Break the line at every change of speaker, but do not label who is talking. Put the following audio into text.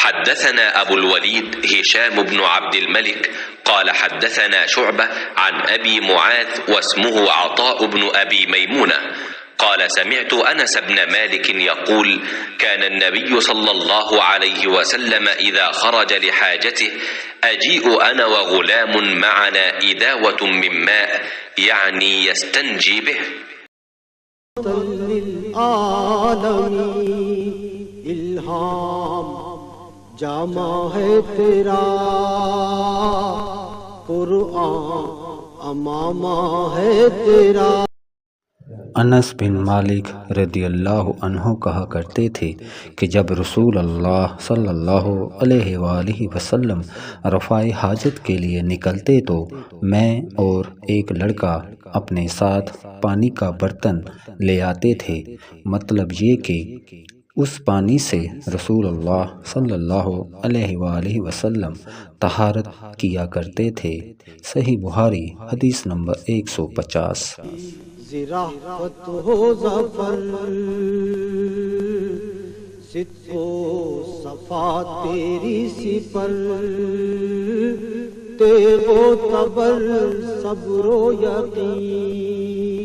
हद्दसना Abul Waleed Hisham इब्न अब्दिल मलिक क़ाल हद्दसना शुअबा अन अबी मुआज़ वस्मुहु अता इब्न अबी मैमूना क़ाल समिअतु अनस इब्न मालिक यक़ूल कान अन्नबिय्यु सल्लल्लाहु अलैहि वसल्लम इज़ा ख़रज लिहाजतिहि अजीउ अना व गुलामुन मअना इदावतुन मिन माअ यानी यस्तंजी बिह।
इल्हाम जामा है तेरा, कुरआन अमामा है तेरा।
अनस बिन मालिक रदियल्लाहु अन्हु कहा करते थे कि जब रसूल अल्लाह सल्लल्लाहु अलैहि वसल्लम रफ़ाए हाजत के लिए निकलते तो मैं और एक लड़का अपने साथ पानी का बर्तन ले आते थे। मतलब ये कि उस पानी से रसूल अल्लाह सल्लल्लाहु अलैहि वसल्लम तहारत किया करते थे। सही बुखारी हदीस नंबर 150।
ज़िराफ़त हो ज़फ़र सिद्क़ो सफ़ा तेरी सिपर, तेगो तबर सब्रो यकीन